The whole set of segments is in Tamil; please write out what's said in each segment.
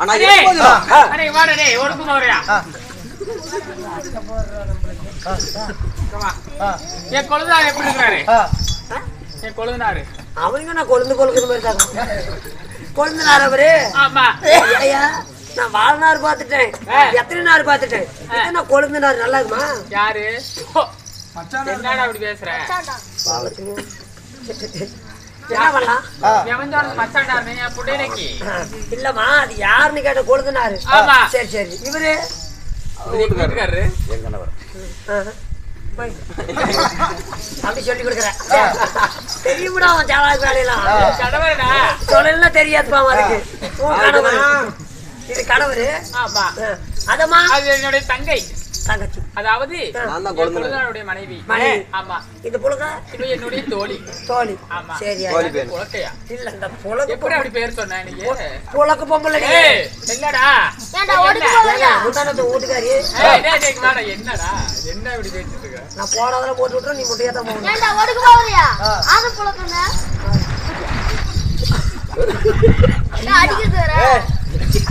அண்ணா அடே வாடா டேய் ஒடுக்கு போறியா ஏன் கொழுந்தாரு எப்படி இருக்காரு ஏன் கொழுந்தாரு அவங்க நான் கொழுந்து மாதிரி இருக்காங்க கொழுந்தனார் அவரு ஆமா ஐயா நான் வாழ்நாள் பாத்துட்டேன் எத்தனை நாள் பாத்துட்டேன் நான் கொழுந்தனார் நல்லா இருக்குமா யாரு என்னடா அப்படி பேசுற என்ன பண்ணலாம் இல்லம்மா அது யாருன்னு கேட்ட கொழுந்தனாரு சரி சரி இவரு அப்படி சொல்லி கொடுக்குறேன் தெரியும்டா அவன் ஜாவாக்கு வேலையெல்லாம் சொல்லலாம் தெரியாதுப்பா அதுக்கு இது கணவரு அதம்மா என்னுடைய தங்கை தங்கச்சி அதாவது கொழுந்தனாருடைய மனைவி ஆமா இந்த புலக என்னுடைய தோழி தோழி ஆமா சரி புலக்கையா இல்ல இந்த புலக எப்படி அப்படி பேர் சொன்ன நீ புலக்க பொம்பளை இல்லடா ஏண்டா ஓடி போறியா முந்தானத்து ஊட்டுக்காரி டேய் டேய் வாடா என்னடா என்ன இப்படி பேசிட்டு இருக்க நான் போறதல போட்டு விட்டுற நீ முட்டையா தான் போற ஏண்டா ஓடி போறியா ஆன புலக்கங்க நான் அடிக்குது வர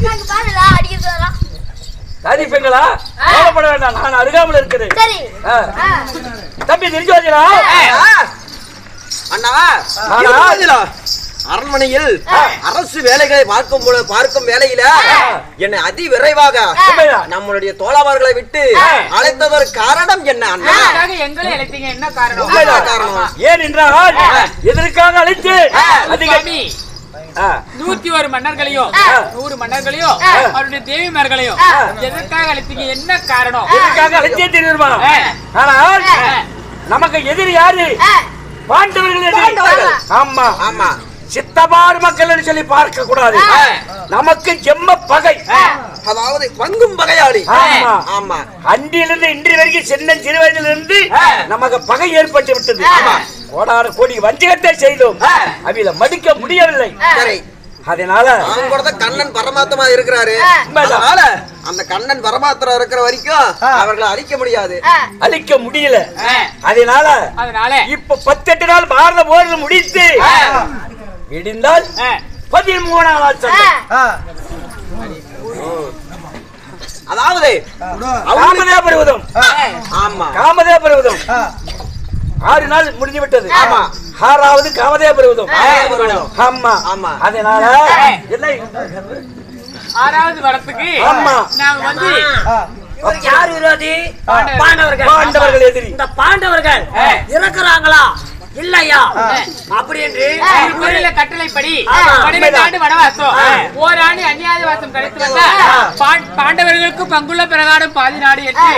நான் பாருடா அடிக்குது வர தாடி பெண்களா கோபப்பட வேண்டாம் நான் அருகாமல் இருக்கிறேன் சரி தம்பி தெரிஞ்சு வந்தீங்களா அண்ணா அரண்மனையில் அரசு வேலைகளை பார்க்கும் வேலையில என்னை அதி விரைவாக நம்மளுடைய தோழாமார்களை விட்டு அழைத்ததற்கு காரணம் என்ன அண்ணா எங்களை அழைத்தீங்க என்ன காரணம் ஏன் என்றால் எதற்காக அழைத்து 101 மன்னர்களையும் 100 மன்னர்களையும் அவருடைய தேவிமார்களையும் எதற்காக அழைத்தீங்க என்ன காரணம் எதற்காக அழைத்தே தெரியுமா ஆனால் நமக்கு எதிரி யாரு பாண்டவர்கள் எதிரி ஆமா ஆமா சித்தபார் மக்கள் சொல்லி பார்க்க கூடாது நமக்கு ஜெம்ம பகை அதாவது பங்கும் பகையாளி ஆமா அன்றிலிருந்து இன்று வரைக்கும் சின்ன சிறு வயதிலிருந்து நமக்கு பகை ஏற்பட்டு விட்டது கோடான கோடி வஞ்சகத்தை செய்தோம் அவில மடிக்க முடியவில்லை அதனால கண்ணன் பரமாத்மா இருக்கிறாரு அதனால அந்த கண்ணன் பரமாத்மா இருக்கிற வரைக்கும் அவர்களை அழிக்க முடியாது அழிக்க முடியல அதனால இப்ப 18 நாள் பாரத போரில் முடித்து விடிந்தால் 13ஆம் நாள் சண்டை அதாவது காமதேவ பர்வதம் ஆமா காமதேவ பர்வதம் 6 நாள் முடிஞ்சு விட்டது ஆமா 6வது காமதேவ பர்வதம் ஆமா ஆமா அதனால என்ன 6வது வரத்துக்கு ஆமா நாங்க வந்து யார் விரோதி பாண்டவர்கள் எதிரி இந்த பாண்டவர்கள் இறக்குறாங்களா இல்லையா அப்படி என்று கட்டளைப்படி 12 ஆண்டு வனவாசம் ஓராண்டு அந்நியாயவாசம் கழித்து வந்தா பாண்டவர்களுக்கு பங்குள்ள பிரகாரம் பாதி நாடு என்று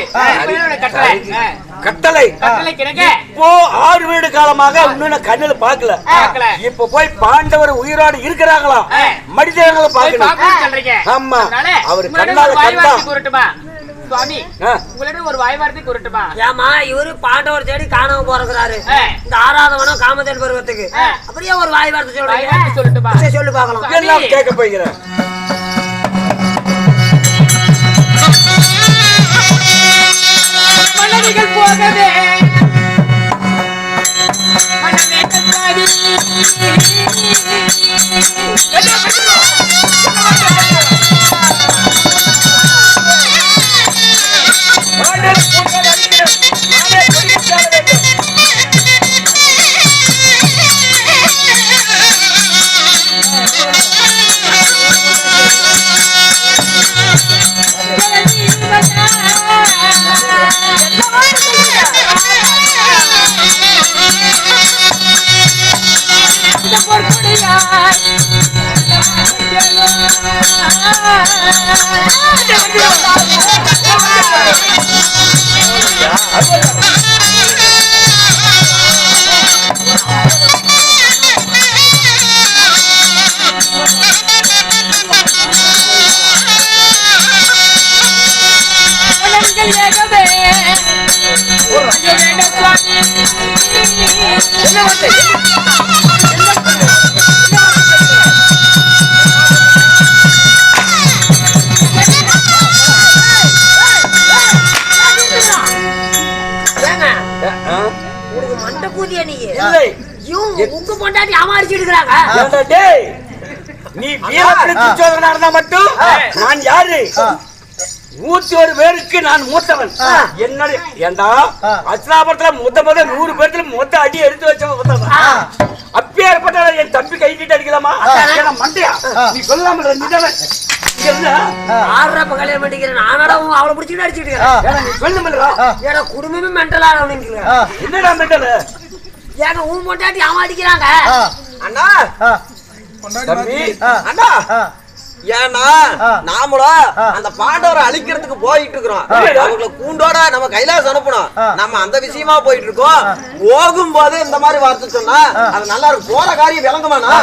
கட்டளை கிடக்க இப்போ 6 வீடு காலமாக இன்னும் கண்ணுல பாக்கல இப்ப போய் பாண்டவர் உயிரோடு இருக்கிறாங்களா மனிதர்களை பாக்கணும் சொல்றீங்க ஆமா அவர் கண்ணால கண்டா கூறட்டுமா சுவாமி உங்களிடம் ஒரு வாய்வார்த்தை கூறட்டுமா ஏமா இவரு பாண்டவர் தேடி காணாம போறாரு இந்த 6வது வனம் காமதேவ பர்வத்துக்கு அப்படியே ஒரு வாய்வார்த்தை சொல்றீங்க சொல்லட்டுமா சொல்லு பாக்கலாம் எல்லாம் கேட்க போகிறேன் மன்னர்கள் போகவே மன்னமே கத்தாதி நீ வீரப்படி துச்சோதனா இருந்தா மட்டும் நான் யாரு? 101 பேருக்கு நான் மூத்தவன். என்னுடைய ஏண்டா அஸ்லாபுரத்துல முத 100 பேர்த்துல மொத்த அடி எடுத்து வச்சவன். அப்பேற்பட்ட என் தம்பி கை நீட்டு அடிக்கலாமா? மண்டையா நீ சொல்லாம கல்யாணம் பண்ணிக்கிறேன் நானும் அவளை பிடிச்சிட்டு அடிச்சுட்டு சொல்லுங்க குடும்பமே மென்டலா என்னடா மென்டல்? ஏங்க ஊ மொட்டாட்டி அவன் அடிக்கிறாங்க. அண்ணா தம்பி அண்ணா ஏன்னா நாமளும் அந்த பாண்டவரை அழிக்கிறதுக்கு போயிட்டு இருக்கிறோம். அவங்களை கூண்டோட நம்ம கைலாசம் அனுப்பணும். நம்ம அந்த விஷயமா போயிட்டு இருக்கோம். போகும்போது இந்த மாதிரி வார்த்தை சொன்னா அது நல்லா இருக்கும். போற காரியம் விளங்குமாண்ணா?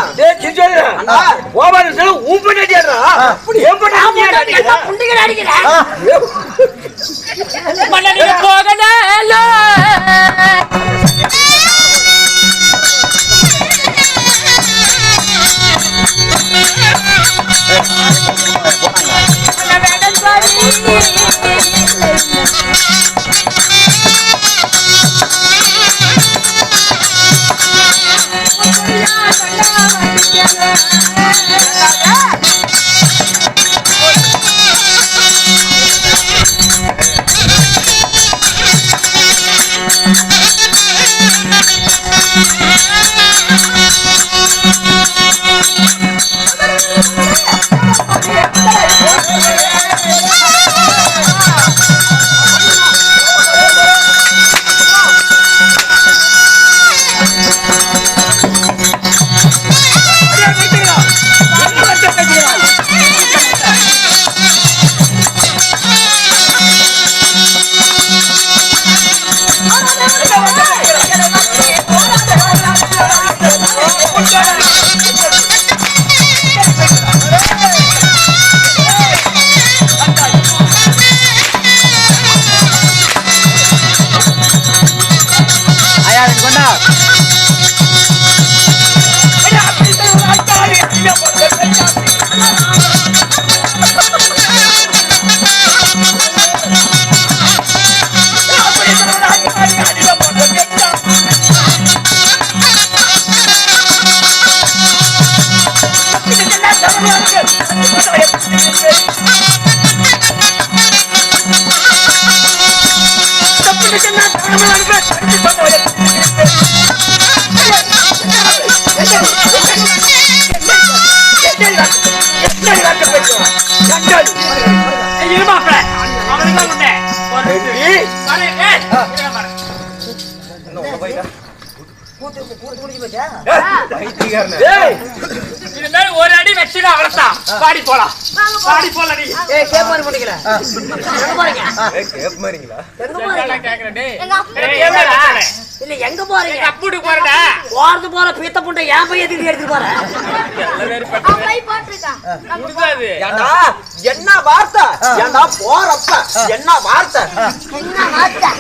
ஒரு அடி வச்சுடா அவளத்தான் பாடி போலாம். பாடி போலாம். இல்ல எங்க போறீங்க? அப்படி போறடா. போறது போற பீத்த புண்டை ஏன் போய் எதுக்கு எடுத்து போற? ஏண்டா என்ன வார்த்தை? ஏண்டா போறப்ப என்ன வார்த்தை? என்ன வார்த்தை?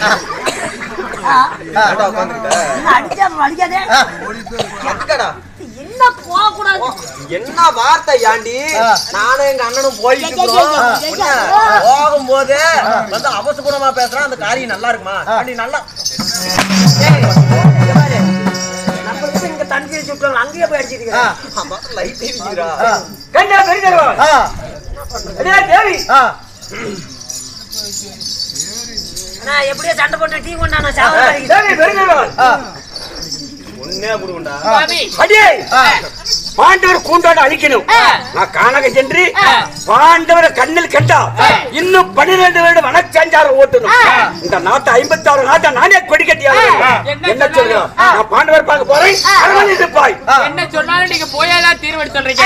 அடிச்சா வலிக்காதே. என்ன போக கூடாது. என்ன வார்த்தை யாண்டி? நானும் எங்க அண்ணனும் போயிட்டு போகும்போது வந்து அவசகுணமா பேசுறான். அந்த காரியம் நல்லா இருக்குமா? அப்படி நல்லா நம்மளுக்கு இங்க தண்ணி சுற்றோம் அங்கேயே போய் அடிச்சிட்டு லைட் எரிக்கிறா. நான் எப்படியோ சண்டை போட்டு டீ கொண்டான பாண்டவர் கூண்டோட அழிக்கணும். நான் காணக சென்று பாண்டவரை கண்ணில் கண்டா இன்னும் 12 வருடம் வனச்சாஞ்சார ஓட்டணும். இந்த நாட்டை 56 நாட்டை நானே கொடி கட்டியாக. என்ன சொல்றோம்? நான் பாண்டவர் பார்க்க போறேன். என்ன சொன்னாலும் நீங்க போயாதான் தீர்வு சொல்றீங்க.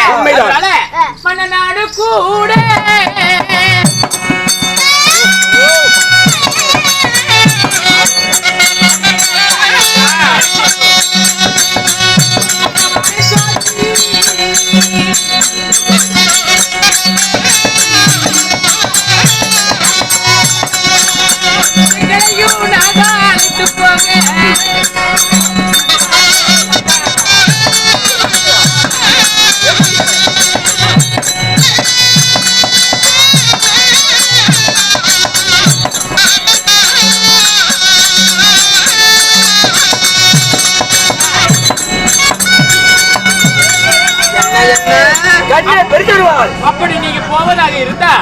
மன்னநாடு கூட அப்படி நீங்க போவதாக இருந்தா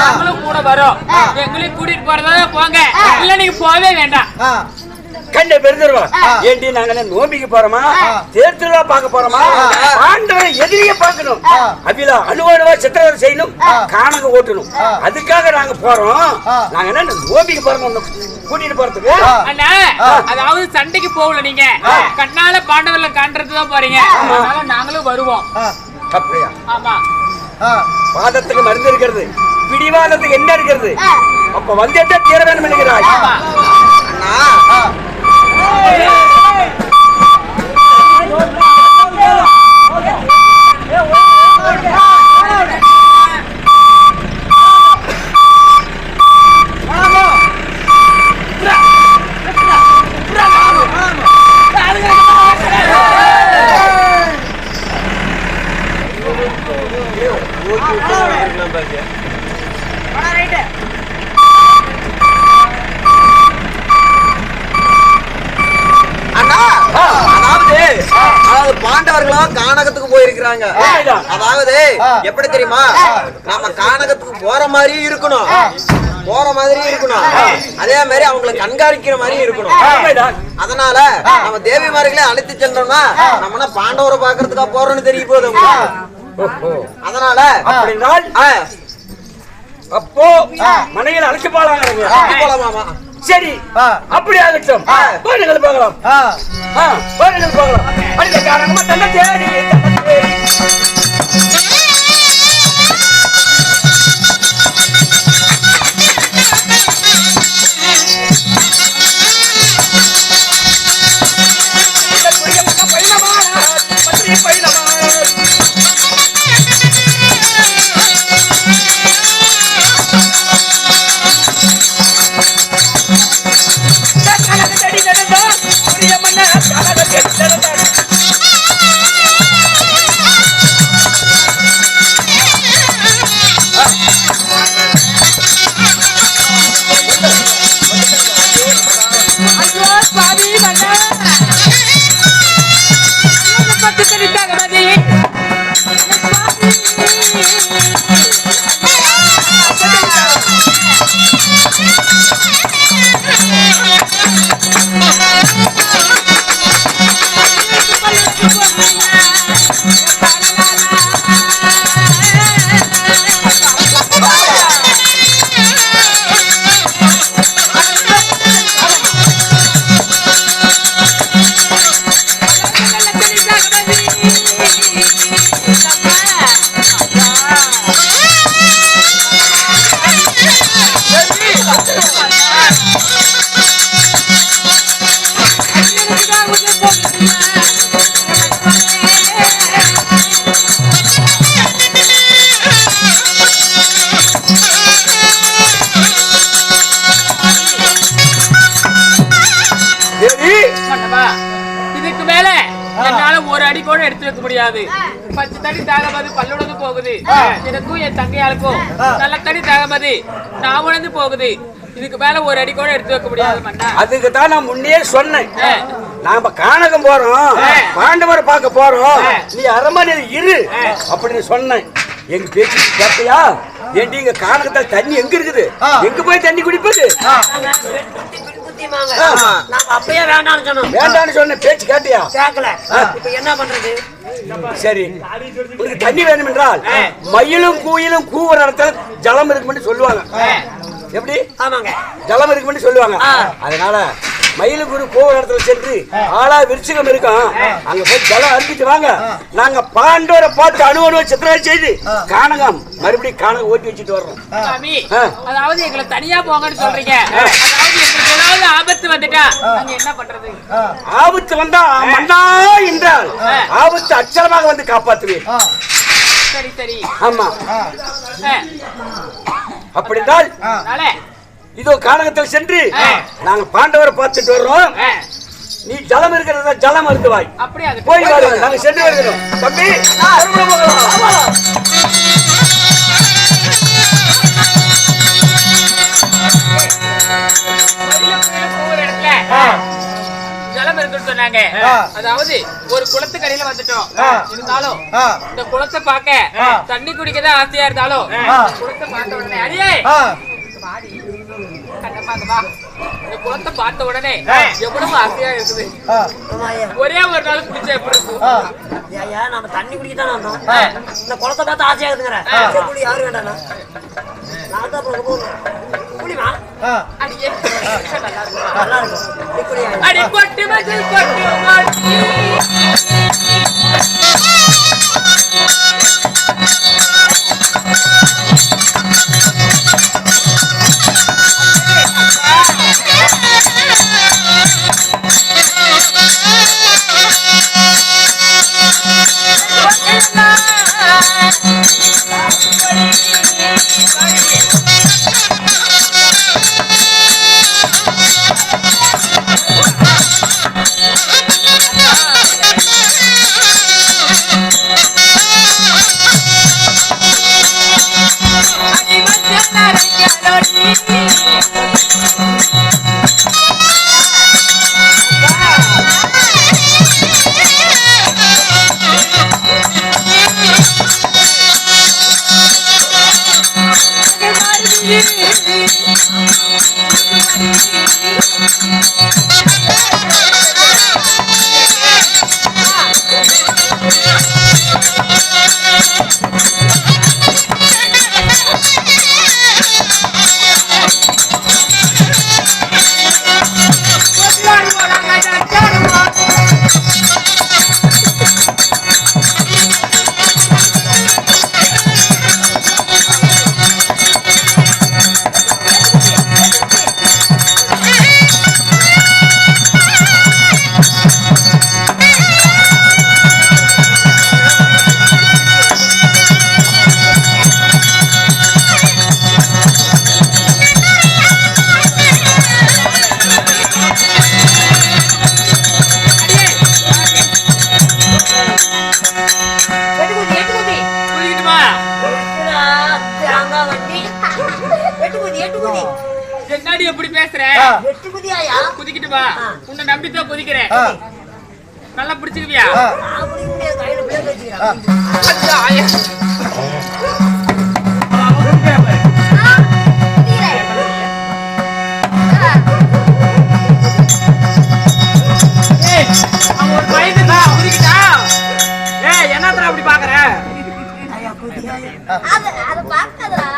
நாங்களும் கூட வரோம். எங்களையும் கூட்டிட்டு போறதா போங்க, இல்ல நீங்க போவே வேண்டாம். கண்ணை பெருந்துருவா ஏண்டி நாங்க நோம்பிக்கு போறோமா, தேர்தலா பார்க்க போறோமா, ஆண்டவரை எதிரியே பார்க்கணும், அபிலா அலுவலவா சித்திரவதை செய்யணும், காணங்க ஓட்டணும். அதுக்காக நாங்க போறோம். நாங்க என்ன நோம்பிக்கு போறோம் கூட்டிட்டு போறதுக்கு. அண்ணா அதாவது சண்டைக்கு போகல, நீங்க கண்ணால பாண்டவர்ல காண்றதுதான் போறீங்க. அதனால நாங்களும் வருவோம். அப்படியா? ஆமா. பாதத்துக்கு மருந்து இருக்கிறது, பிடிவாதத்துக்கு என்ன இருக்கிறது? அப்ப வந்து தீர வேண்டும் என்கிறாய். அதாவது பாண்டவர்களும் கானகத்துக்கு போயிருக்கிறாங்க. அதாவது எப்படி தெரியுமா, நாம கானகத்துக்கு போற மாதிரியும் இருக்கணும், அதே மாதிரி அவங்களை கண்காணிக்கிற மாதிரி இருக்கணும். அதனால நம்ம தேவிமார்களை அழைத்து சென்றோம்னா நம்ம பாண்டவரை பாக்குறதுக்கா போறோம்னு தெரிய போதும். அதனால அப்படினால் அப்போ மனையில் அழைச்சு போலாமா? சரி, அப்படி ஆகட்டும். பாருங்கள் பார்க்கலாம், பாருங்கள் பார்க்கலாம். அடுத்த காரணமா தன்னை தேடி இதுக்கு மேல என்னால ஒரு அடி கூட எடுத்து வைக்க முடியாது. 10 தடி தாகமது பல்லுடந்து போகுது. எனக்கும் என் தங்கையாளுக்கும் நல்ல தடி தாகமது நான் உணர்ந்து போகுது. இதுக்கு மேல ஒரு அடி கூட எடுத்து வைக்க முடியாது மன்னா. அதுக்கு தான் நான் முன்னே சொன்னேன், நாம கானகம் போறோம், பாண்டவரை பார்க்க போறோம், நீ அரண்மனையில் இரு அப்படின்னு சொன்னேன். எங்க பேச்சு கேட்பியா? ஏண்டி இங்க கானகத்துல தண்ணி எங்க இருக்குது, எங்க போய் தண்ணி குடிப்பது? அப்பயே வேண்டான்னு சொன்ன பேச்சு கேட்டியா? என்ன பண்றது? சரி, உனக்கு தண்ணி வேணும் என்றால் மயிலும் கூயிலும் கூவுற இடத்துல ஜலம் இருக்குன்னு சொல்லுவாங்க. எப்படி? ஆமாங்க, ஜலம் இருக்குன்னு சொல்லுவாங்க. அதனால மயிலு குரு கூவுற இடத்துல சென்று ஆளா விருச்சிகம் இருக்கும், அங்க போய் ஜலம் அனுப்பிட்டு வாங்க. நாங்க பாண்டவரை பார்த்து அணுவணுவ சித்திரவதை செய்து கானகம் மறுபடியும் கானகம் ஓட்டி வச்சுட்டு வர்றோம். அதாவது எங்களை தனியா போங்கன்னு சொல்றீங்க. ஏதாவது ஆபத்து வந்துட்டா நாங்க என்ன பண்றது? ஆபத்து வந்தா மன்னா என்றால் ஆபத்து அச்சரமாக வந்து காப்பாற்றுவேன். சரி சரி. ஆமா, அப்படின்றால் இதோ கானகத்தில் சென்று நாங்க பாண்டவரை பார்த்துட்டு வர்றோம். நீ ஜலம் இருக்கிறதா ஜலம் அருந்துவாய். போய் வாருங்க, நாங்க சென்று வருகிறோம். தம்பி ஜலம் இருக்கு இருக்கணும்னு சொன்னாங்க. அதாவது ஒரு குளத்துக்கரையில வந்துட்டோம். இருந்தாலும் இந்த குளத்தை பார்க்க தண்ணி குடிக்கதான் ஆசையா இருந்தாலும் குளத்தை பார்த்த உடனே அடியே இந்த குளத்தை பார்த்த உடனே எவ்வளவு ஆசையா இருக்குது. ஒரே ஒரு நாள் குடிச்சா எப்படி இருக்கும்? நம்ம தண்ணி குடிக்கத்தானே வந்தோம். இந்த குளத்தை பார்த்து ஆசையா இருக்குங்கிற குடி யாரு வேண்டாம். நான் தான் குடிமா அடியே நல்லா இருக்கும். அடி கொட்டு மஞ்சள் கொட்டு மாட்டி என்னடி எப்படி பேசுற? குதிக்கிட்டு வா. உன்னை நம்பித்தான் குதிக்கிறேன். நல்லா பிடிச்சுக்குவியா? என்னத்துல அப்படி பாக்குற? அது பார்க்காதடா.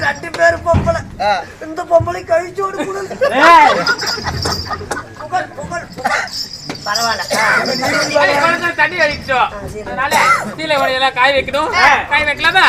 ரெண்டு பேரும் பொம்பளை. இந்த பொம்பளை கழிச்சோடு பரவாயில்ல தண்ணி அடிக்கிட்டோம். அதனால கீழே எல்லாம் காய் வைக்கணும். காய் வைக்கலாமா?